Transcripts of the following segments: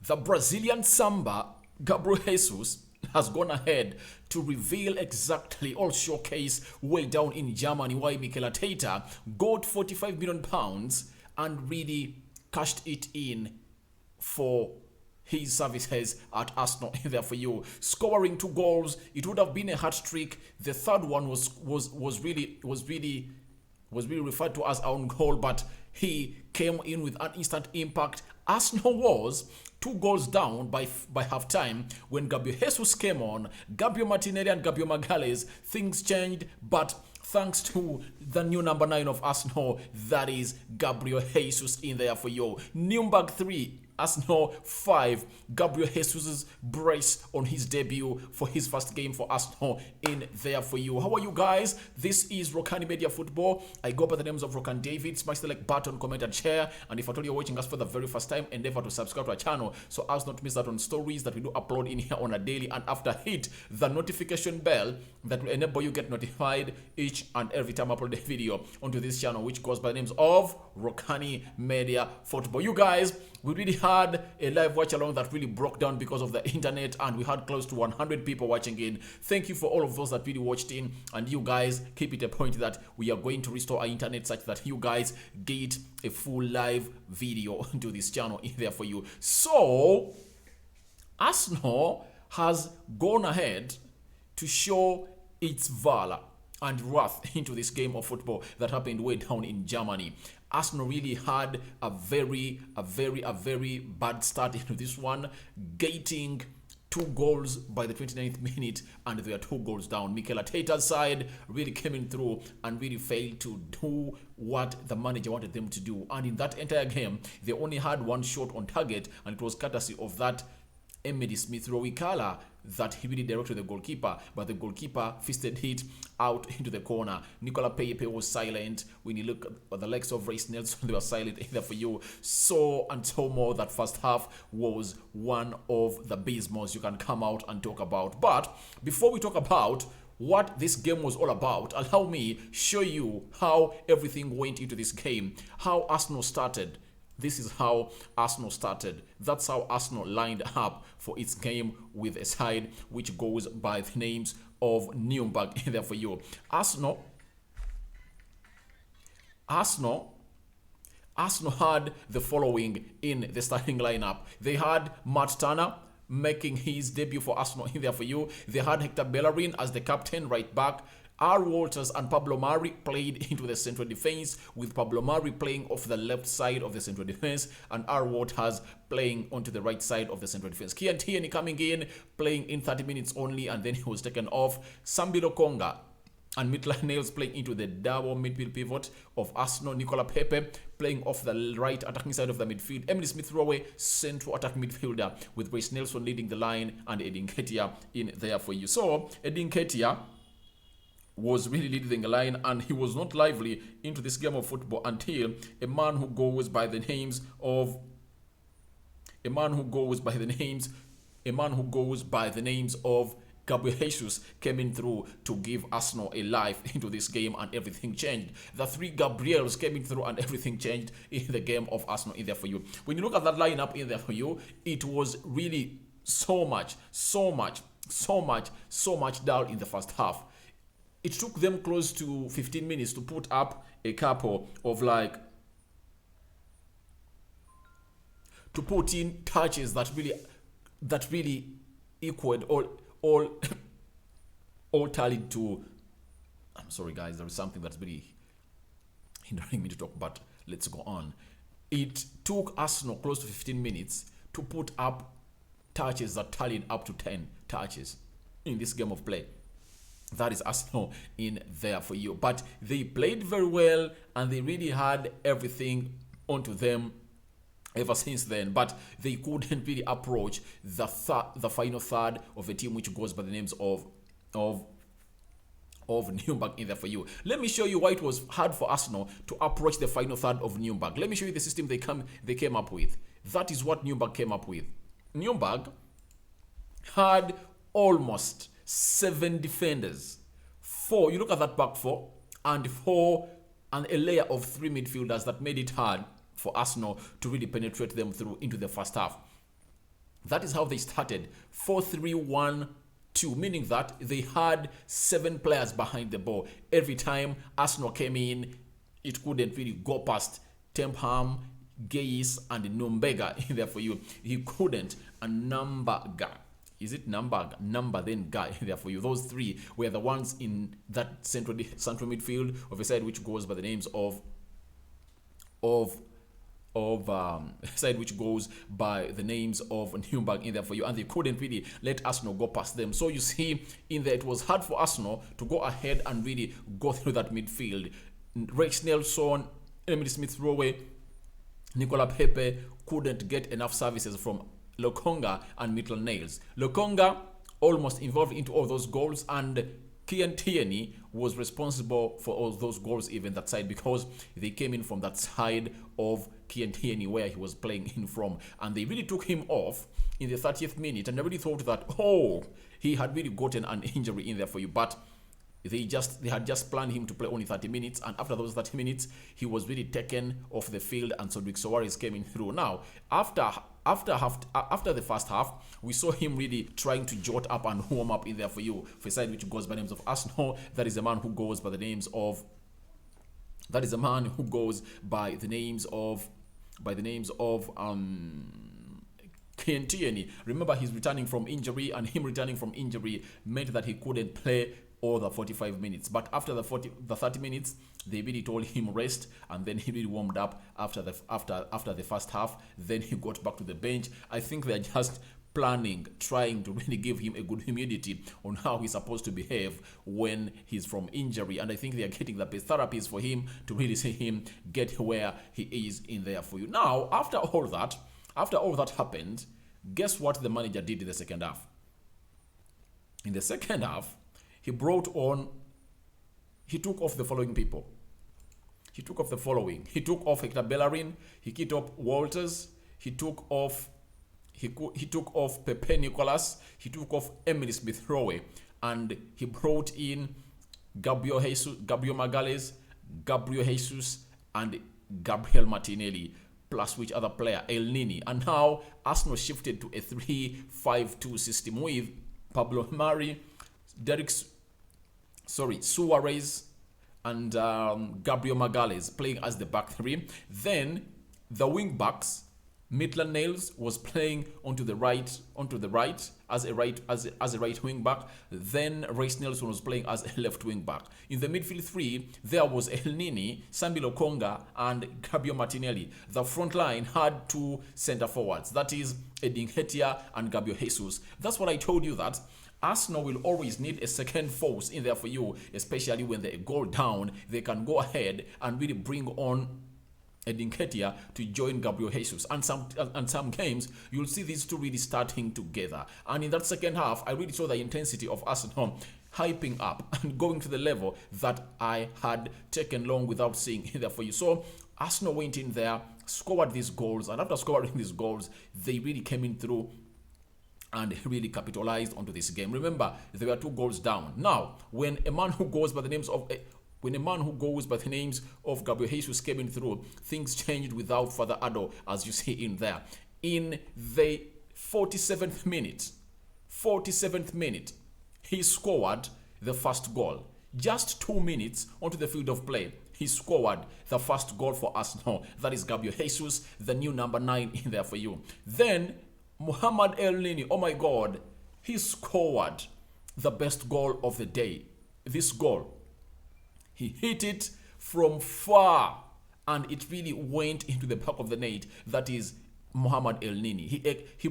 The Brazilian Samba, Gabriel Jesus, has gone ahead to reveal exactly or showcase way down in Germany why Mikel Arteta got £45 million and really cashed it in for his services at Arsenal there for you. Scoring 2 goals, it would have been a hat trick. The third one was really referred to as own goal, but he came in with an instant impact. Arsenal was 2 goals down by half time when Gabriel Jesus came on. Gabriel Martinelli and Gabriel Magalhaes, things changed, but thanks to the new number 9 of Arsenal, that is Gabriel Jesus in there for you. Nürnberg 3, Arsenal 5. Gabriel Jesus' brace on his debut for his first game for Arsenal in there for you. How are you guys? This is Rokani Media Football. I go by the names of Rokan David. Smash the like button, comment and share. And if at all you're watching us for the very first time, endeavor to subscribe to our channel so as not to miss out on stories that we do upload in here on a daily. And after, hit the notification bell that will enable you get notified each and every time I upload a video onto this channel, which goes by the names of Rokani Media Football. You guys, we really had a live watch along that really broke down because of the internet, and we had close to 100 people watching in. Thank you for all of those that really watched in, and you guys keep it a point that we are going to restore our internet such that you guys get a full live video onto this channel in there for you. So Arsenal has gone ahead to show its valor and wrath into this game of football that happened way down in Germany. Arsenal really had a very bad start into this one, getting 2 goals by the 29th minute, and they are 2 goals down. Mikel Arteta's side really came in through and really failed to do what the manager wanted them to do. And in that entire game, they only had 1 shot on target, and it was courtesy of that Emily Smith Rowe that he really directed the goalkeeper, but the goalkeeper fisted it out into the corner. Nicola Pepe was silent. When you look at the likes of Reece Nelson, they were silent either for you. So and so more, that first half was one of the abysmals you can come out and talk about. But before we talk about what this game was all about, allow me show you how everything went into this game, how Arsenal started. This is how Arsenal started. That's how Arsenal lined up for its game with a side which goes by the names of Nürnberg in there for you. Arsenal had the following in the starting lineup. They had Matt Turner making his debut for Arsenal in there for you. They had Hector Bellerin as the captain, right back. R. Walters and Pablo Mari played into the central defense, with Pablo Mari playing off the left side of the central defense and R. Walters playing onto the right side of the central defense. Kian Tierney coming in, playing in 30 minutes only, and then he was taken off. Sambi Lokonga and Maitland Niles playing into the double midfield pivot of Arsenal. Nicola Pepe playing off the right attacking side of the midfield. Emily Smith Rowe, central attacking midfielder, with Reece Nelson leading the line, and Edin Nketiah in there for you. So Edin Nketiah was really leading the line, and he was not lively into this game of football until a man who goes by the names of Gabriel Jesus came in through to give Arsenal a life into this game, and everything changed. The 3 Gabriels came in through and everything changed in the game of Arsenal in there for you. When you look at that lineup in there for you, it was really so much dull in the first half. It took them close to 15 minutes to put up a couple of to put in touches that really equaled all tallied to. I'm sorry guys, there is something that's really hindering me to talk, but let's go on. It took Arsenal close to 15 minutes to put up touches that tallied up to 10 touches in this game of play. That is Arsenal in there for you. But they played very well, and they really had everything onto them ever since then. But they couldn't really approach the final third of a team which goes by the names of Nürnberg in there for you. Let me show you why it was hard for Arsenal to approach the final third of Nürnberg. Let me show you the system they came up with. That is what Nürnberg came up with. Nürnberg had almost 7 defenders. 4, you look at that back 4, and a layer of 3 midfielders that made it hard for Arsenal to really penetrate them through into the first half. That is how they started. 4-3-1-2, meaning that they had 7 players behind the ball. Every time Arsenal came in, it couldn't really go past Tempham, Geis, and Nürnberg in there for you. He couldn't. And Nürnberg. Is it Nürnberg? Number then guy there for you. Those 3 were the ones in that central midfield of a side which goes by the names of side which goes by the names of Nürnberg in there for you, and they couldn't really let Arsenal go past them. So you see, in there it was hard for Arsenal to go ahead and really go through that midfield. Rex Nelson, Emily Smith-Rowe, Nicola Pepe couldn't get enough services from Lokonga and Maitland-Niles. Lokonga almost involved into all those goals, and Kian Tierney was responsible for all those goals, even that side, because they came in from that side of Kian Tierney where he was playing in from, and they really took him off in the 30th minute, and I really thought that, oh, he had really gotten an injury in there for you, but they had just planned him to play only 30 minutes, and after those 30 minutes, he was really taken off the field, and so Luis Suarez came in through. Now, after the first half, we saw him really trying to jot up and warm up in there for you, for a side which goes by the names of Arsenal. That is a man who goes by the names of Kian Tierney. Remember, he's returning from injury, and him returning from injury meant that he couldn't play all the 45 minutes. But after the 30 minutes, they really told him rest, and then he really warmed up after the first half. Then he got back to the bench. I think they're just trying to really give him a good humidity on how he's supposed to behave when he's from injury. And I think they are getting the best therapies for him to really see him get where he is in there for you. Now, after all that happened, guess what the manager did in the second half? In the second half, he took off the following people. He took off Hector Bellerin. He kicked off Walters. He took off Pepe Nicolas. He took off Emily Smith-Rowe, and he brought in Gabriel Magalhaes, Gabriel Jesus, and Gabriel Martinelli, plus which other player, El Nini. And now Arsenal shifted to a 3-5-2 system with Pablo Mari, Suarez, and Gabriel Magalhaes playing as the back 3. Then the wing backs, Maitland-Niles was playing onto the right as a right wing back. Then Rex Nelson was playing as a left wing back. In the midfield 3, there was El Nini, Sambi Lokonga, and Gabriel Martinelli. The front line had 2 centre forwards, that is Edin Nketiah and Gabriel Jesus. That's what I told you, that Arsenal will always need a second force in there for you, especially when they go down. They can go ahead and really bring on Edin Nketiah to join Gabriel Jesus. And some games, you'll see these two really starting together. And in that second half, I really saw the intensity of Arsenal hyping up and going to the level that I had taken long without seeing in there for you. So Arsenal went in there, scored these goals, and after scoring these goals, they really came in through and really capitalized onto this game. Remember, they were 2 goals down. Now, when a man who goes by the names of Gabriel Jesus came in through, things changed without further ado, as you see in there. In the 47th minute, he scored the first goal. Just 2 minutes onto the field of play, he scored the first goal for Arsenal. That is Gabriel Jesus, the new number 9 in there for you. Then Muhammad El Nini, oh my God, he scored the best goal of the day. This goal, he hit it from far, and it really went into the back of the net. That is Muhammad El Nini. He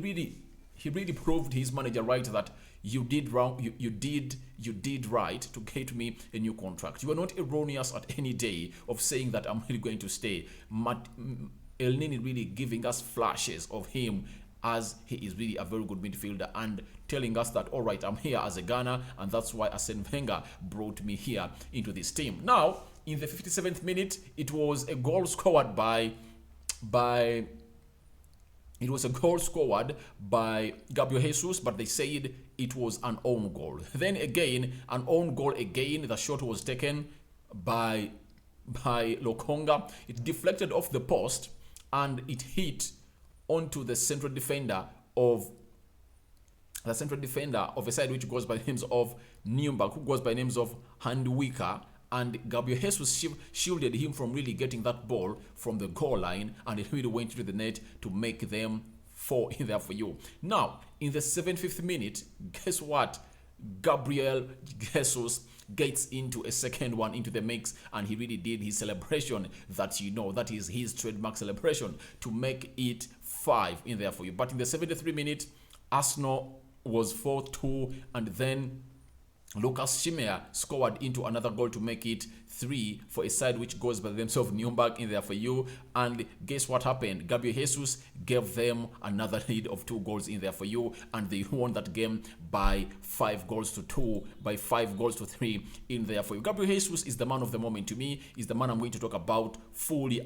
really proved his manager right that you did wrong. You did right to get me a new contract. You are not erroneous at any day of saying that I'm really going to stay. El Nini really giving us flashes of him as he is really a very good midfielder and telling us that, all right, I'm here as a Ghana, and that's why Arsene Wenger brought me here into this team. Now, in the 57th minute, it was a goal scored by Gabriel Jesus, but they said it was an own goal. Then again, an own goal again. The shot was taken by Lokonga. It deflected off the post and it hit onto the central defender of the central defender of a side which goes by the names of Nürnberg, who goes by the names of Handwicker, and Gabriel Jesus shielded him from really getting that ball from the goal line, and it really went to the net to make them 4 in there for you. Now, in the 75th minute, guess what? Gabriel Jesus gets into a second one into the mix, and he really did his celebration that that is his trademark celebration to make it 5 in there for you. But in the 73rd minute, Arsenal was 4-2, and then Lucas Schimmer scored into another goal to make it 3 for a side which goes by the names of Nürnberg in there for you. And guess what happened? Gabriel Jesus gave them another lead of 2 goals in there for you, and they won that game by 5-2, by 5-3 in there for you. Gabriel Jesus is the man of the moment to me. Is the man I'm going to talk about fully,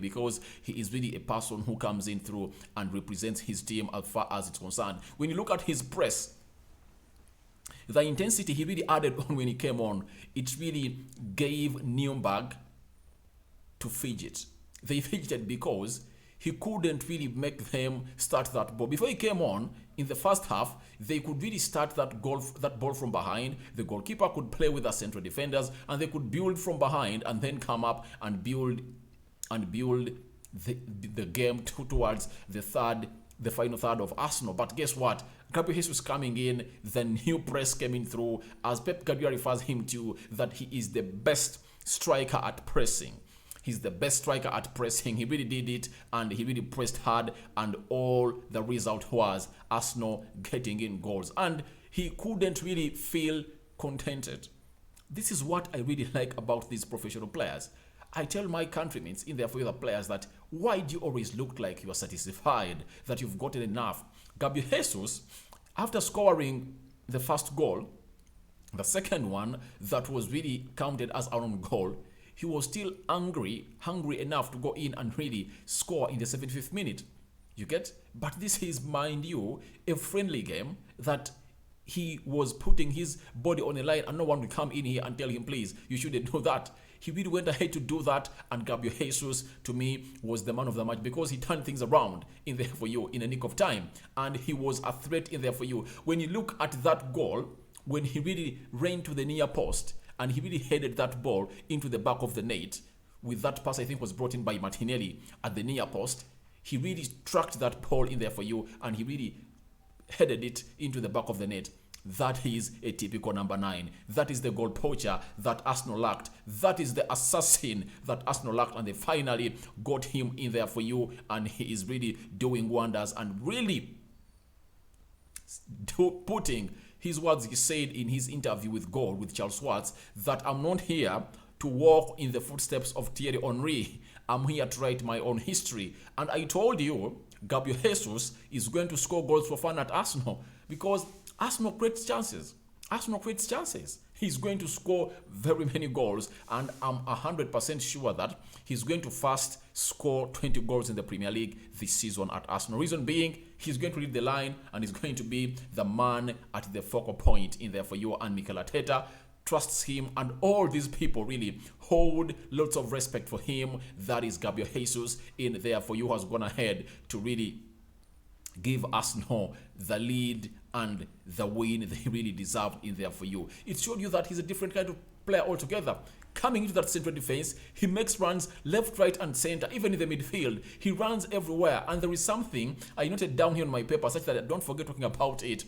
because he is really a person who comes in through and represents his team as far as it's concerned. When you look at his press, the intensity he really added on when he came on, it really gave Nürnberg to fidget. They fidgeted because he couldn't really make them start that ball. Before he came on, in the first half, they could really start that ball from behind. The goalkeeper could play with the central defenders, and they could build from behind and then come up and build the game towards the final third of Arsenal. But guess what? Gabriel Jesus coming in, the new press came in through, as Pep Guardiola refers him to, that he is the best striker at pressing. He's the best striker at pressing. He really did it, and he really pressed hard, and all the result was Arsenal getting in goals. And he couldn't really feel contented. This is what I really like about these professional players. I tell my countrymen in there for other players that why do you always look like you are satisfied that you've gotten enough? Gabriel Jesus, after scoring the first goal, the second one that was really counted as our own goal, he was still hungry enough to go in and really score in the 75th minute. You get? But this is, mind you, a friendly game that he was putting his body on the line, and no one will come in here and tell him, please, you shouldn't do that. He really went ahead to do that, and Gabriel Jesus, to me, was the man of the match because he turned things around in there for you in a nick of time, and he was a threat in there for you. When you look at that goal, when he really ran to the near post, and he really headed that ball into the back of the net, with that pass I think was brought in by Martinelli at the near post, he really tracked that ball in there for you, and he really headed it into the back of the net. That is a typical number 9. That is the goal poacher that Arsenal lacked. That is the assassin that Arsenal lacked, and they finally got him in there for you, and he is really doing wonders and really putting his words he said in his interview with Goal with Charles Schwartz, that I'm not here to walk in the footsteps of Thierry Henry. I'm here to write my own history. And I told you, Gabriel Jesus is going to score goals for fun at Arsenal because Arsenal creates chances. He's going to score very many goals, and I'm 100% sure that he's going to first score 20 goals in the Premier League this season at Arsenal. Reason being, he's going to lead the line, and he's going to be the man at the focal point in there for you, and Mikel Arteta trusts him, and all these people really hold lots of respect for him. That is Gabriel Jesus in there for you, has gone ahead to really give Arsenal the lead and the win they really deserved in there for you. It showed you that he's a different kind of player altogether. Coming into that central defense, he makes runs left, right, and center, even in the midfield. He runs everywhere, and there is something I noted down here on my paper, such that I don't forget talking about it.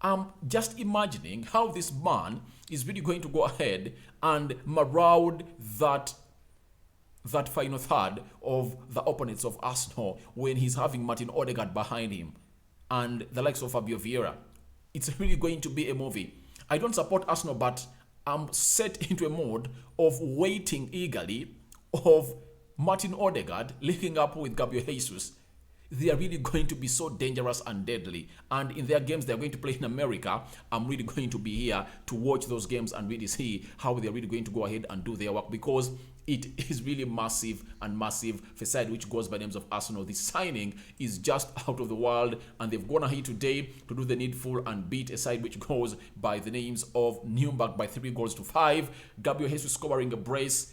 I'm just imagining how this man is really going to go ahead and maraud that final third of the opponents of Arsenal when he's having Martin Odegaard behind him and the likes of Fabio Vieira. It's really going to be a movie. I don't support Arsenal, but I'm set into a mode of waiting eagerly of Martin Odegaard linking up with Gabriel Jesus. They are really going to be so dangerous and deadly. And in their games they're going to play in America, I'm really going to be here to watch those games and really see how they're really going to go ahead and do their work, because it is really massive for a side which goes by names of Arsenal. This signing is just out of the world, and they've gone ahead today to do the needful and beat a side which goes by the names of Nürnberg by 3-5. Gabriel Jesus scoring a brace.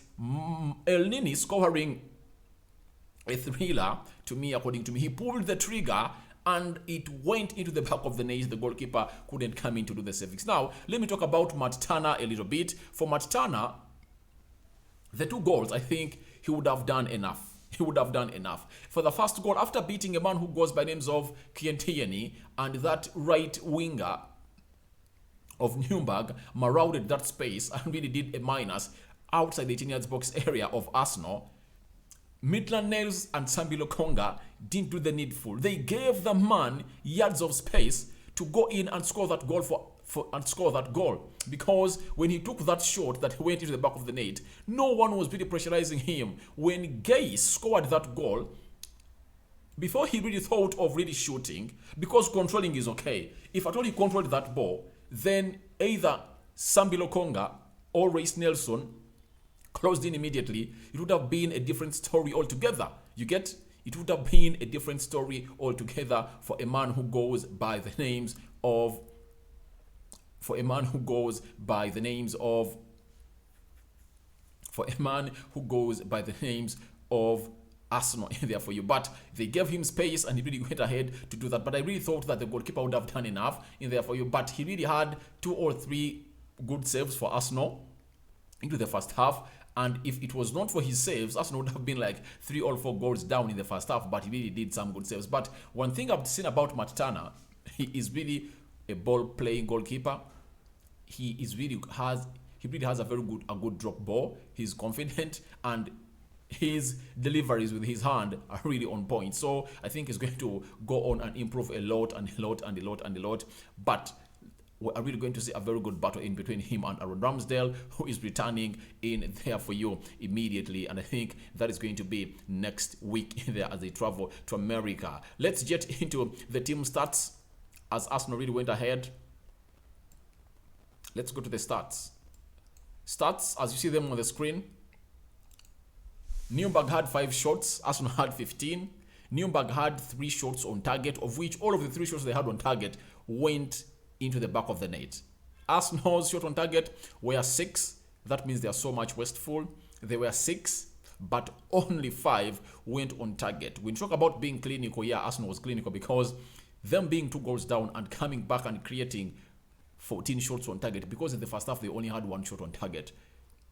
El Nini scoring a thriller to me, according to me. He pulled the trigger and it went into the back of the net. The goalkeeper couldn't come in to do the savings. Now, let me talk about Matt Turner a little bit. For Matt Turner, the 2 goals, I think he would have done enough. He would have done enough. For the first goal, after beating a man who goes by names of Kian Tierney, and that right winger of Nürnberg marauded that space and really did a minus outside the 18 yards box area of Arsenal, Maitland-Niles and Sambi Lokonga didn't do the needful. They gave the man yards of space to go in and score that goal because when he took that shot that went into the back of the net, no one was really pressurizing him. When Gay scored that goal, before he really thought of really shooting, because controlling is okay. If at all he controlled that ball, then either Sambi Lokonga or Reece Nelson closed in immediately, it would have been a different story altogether. You get? It would have been a different story altogether for a man who goes by the names of Arsenal in there for you. But they gave him space and he really went ahead to do that. But I really thought that the goalkeeper would have done enough in there for you. But he really had 2 or 3 good saves for Arsenal into the first half. And if it was not for his saves, Arsenal would have been like 3 or 4 goals down in the first half. But he really did some good saves. But one thing I've seen about Matt Turner, he is really a ball-playing goalkeeper. He really has a very good drop ball. He's confident and his deliveries with his hand are really on point. So I think he's going to go on and improve a lot. But we are really going to see a very good battle in between him and Aaron Ramsdale, who is returning in there for you immediately. And I think that is going to be next week in there as they travel to America. Let's get into the team stats as Arsenal really went ahead. Let's go to the stats. Stats, as you see them on the screen. Nürnberg had 5 shots. Arsenal had 15. Nürnberg had 3 shots on target, of which all of the 3 shots they had on target went into the back of the net. Arsenal's shot on target were 6. That means they are so much wasteful. They were 6, but only 5 went on target. When you talk about being clinical, yeah, Arsenal was clinical because them being 2 goals down and coming back and creating 14 shots on target, because in the first half they only had 1 shot on target,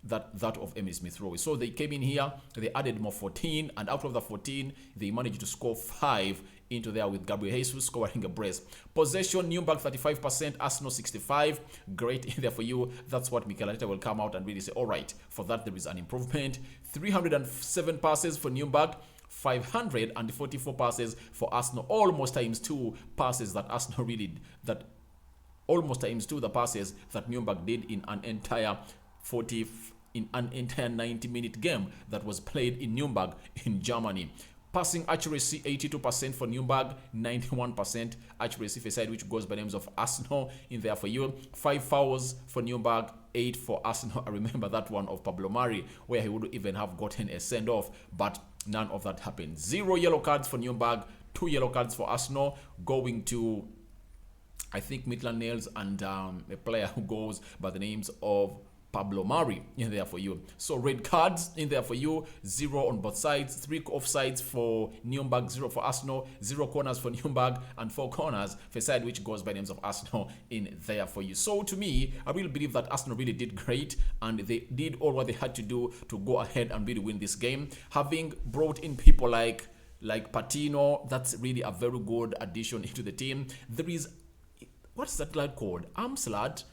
that of Emile Smith-Rowe. So they came in here, they added more 14, and out of the 14, they managed to score 5 into there with Gabriel Jesus scoring a brace. Possession, Nürnberg 35%, Arsenal 65%. Great in there for you. That's what Mikel Arteta will come out and really say, all right, for that there is an improvement. 307 passes for Nürnberg, 544 passes for Arsenal, almost times 2 passes that Arsenal really did, almost times 2 the passes that Nürnberg did in an entire 90-minute game that was played in Nürnberg in Germany. Passing accuracy 82% for Nürnberg, 91% accuracy for side, which goes by names of Arsenal in there for you. 5 fouls for Nürnberg, 8 for Arsenal. I remember that one of Pablo Mari where he would even have gotten a send-off, but none of that happened. 0 yellow cards for Nürnberg, 2 yellow cards for Arsenal, going to, I think, Maitland-Niles and a player who goes by the names of Pablo Mari in there for you. So red cards in there for you, 0 on both sides, 3 offsides for Nürnberg, 0 for Arsenal, 0 corners for Nürnberg, and 4 corners for side which goes by names of Arsenal in there for you. So to me, I really believe that Arsenal really did great and they did all what they had to do to go ahead and really win this game. Having brought in people like Patino, that's really a very good addition into the team. There is, what's that lad called? Amslad.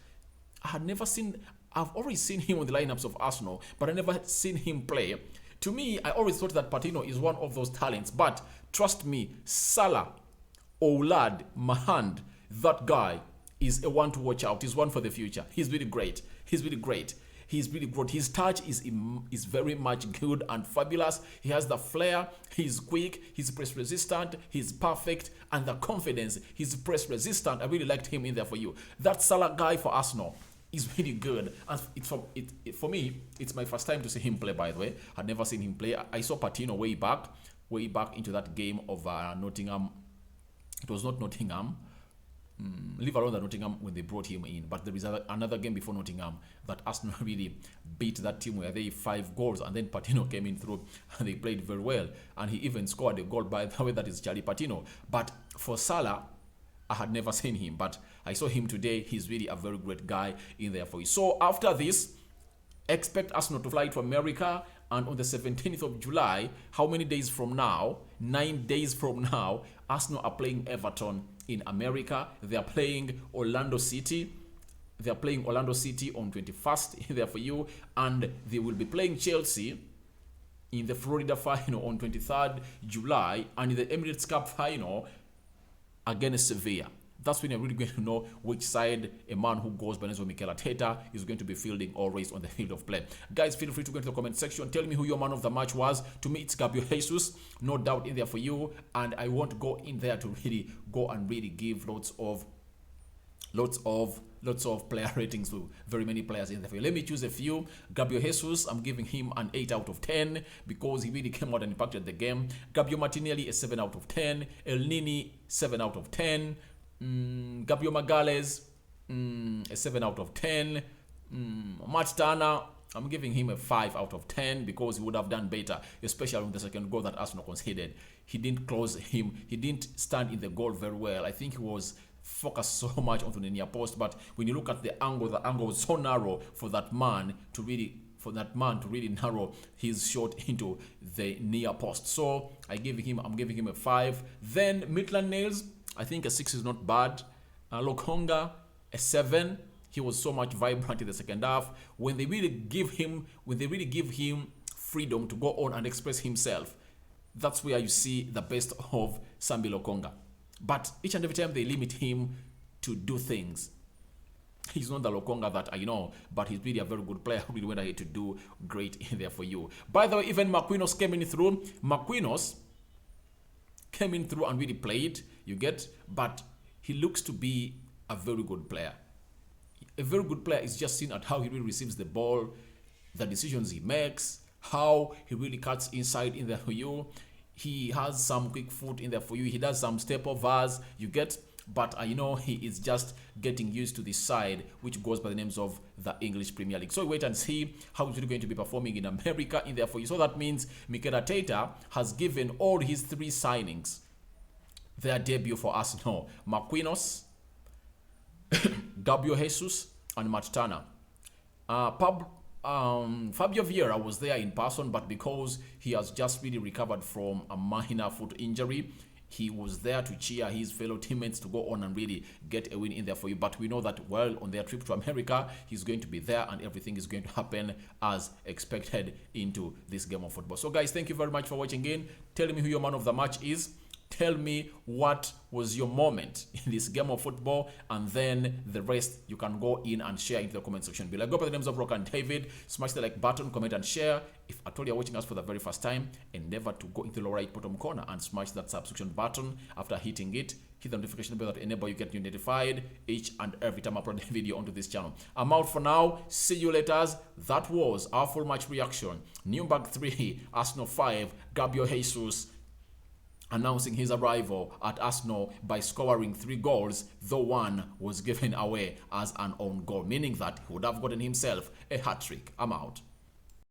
I've always seen him on the lineups of Arsenal, but I never seen him play. To me, I always thought that Patino is one of those talents, but trust me, Salah, Oulad, Mahand, that guy is a one to watch out. He's one for the future. He's really great. He's really good. His touch is very much good and fabulous. He has the flair. He's quick. He's press resistant. He's perfect. And the confidence. He's press resistant. I really liked him in there for you. That Salah guy for Arsenal is really good, and for me, it's my first time to see him play. By the way, I'd never seen him play. I saw Patino way back into that game of Nottingham. It was not Nottingham. Leave alone that Nottingham when they brought him in. But there is another game before Nottingham that Arsenal really beat that team where they 5 goals, and then Patino came in through and they played very well. And he even scored a goal, by the way, that is Charlie Patino. But for Salah, I had never seen him, but I saw him today. He's really a very great guy in there for you. So after this, expect Arsenal to fly to America, and on the 17th of July, how many days from now? 9 days from now, Arsenal are playing Everton in America. They are playing Orlando City. They are playing Orlando City on 21st there for you, and they will be playing Chelsea in the Florida final on 23rd July, and in the Emirates Cup final against Sevilla. That's when you're really going to know which side a man who goes by the name of Mikel Arteta is going to be fielding always on the field of play. Guys, feel free to go into the comment section. Tell me who your man of the match was. To me, it's Gabriel Jesus. No doubt in there for you. And I won't go in there to really go and really give lots of player ratings to very many players in the field. Let me choose a few. Gabriel Jesus, I'm giving him an 8 out of 10 because he really came out and impacted the game. Gabriel Martinelli, a 7 out of 10. El Nini, 7 out of 10. Gabriel Magalhaes, a 7 out of 10. Matt Turner, I'm giving him a 5 out of 10 because he would have done better, especially on the second goal that Arsenal conceded. He didn't close him. He didn't stand in the goal very well. I think he was focused so much onto the near post, but when you look at the angle was so narrow for that man to really narrow his shot into the near post. So I'm giving him a 5. Then Maitland-Niles, I think a 6 is not bad. Lokonga, a 7. He was so much vibrant in the second half. When they really give him freedom to go on and express himself, that's where you see the best of Sambi Lokonga. But each and every time they limit him to do things, he's not the Lokonga that I know, but he's really a very good player who really went ahead to do great in there for you. By the way, even Marquinhos came in through. Marquinhos came in through and really played, you get, but he looks to be a very good player. A very good player is just seen at how he really receives the ball, the decisions he makes, how he really cuts inside in there for you. He has some quick foot in there for you. He does some step overs, you get, but I know he is just getting used to this side, which goes by the names of the English Premier League. So wait and see how he's really going to be performing in America in there for you. So that means Mikel Arteta has given all his 3 signings their debut for Arsenal. Marquinhos, Gabriel Jesus, and Matt Turner. Fabio Vieira was there in person, but because he has just really recovered from a minor foot injury, he was there to cheer his fellow teammates to go on and really get a win in there for you. But we know that, well, on their trip to America, he's going to be there and everything is going to happen as expected into this game of football. So, guys, thank you very much for watching in. Tell me who your man of the match is. Tell me what was your moment in this game of football, and then the rest you can go in and share into the comment section below. Go by the names of Rokani David. Smash the like button, comment and share. If at all you're watching us for the very first time, endeavor to go into the lower right bottom corner and smash that subscription button. After hitting it, hit the notification bell that enable you get notified each and every time I upload a video onto this channel. I'm out for now. See you later. That was our full match reaction. Nürnberg 3, Arsenal 5, Gabriel Jesus announcing his arrival at Arsenal by scoring 3 goals, though one was given away as an own goal, meaning that he would have gotten himself a hat-trick. I'm out.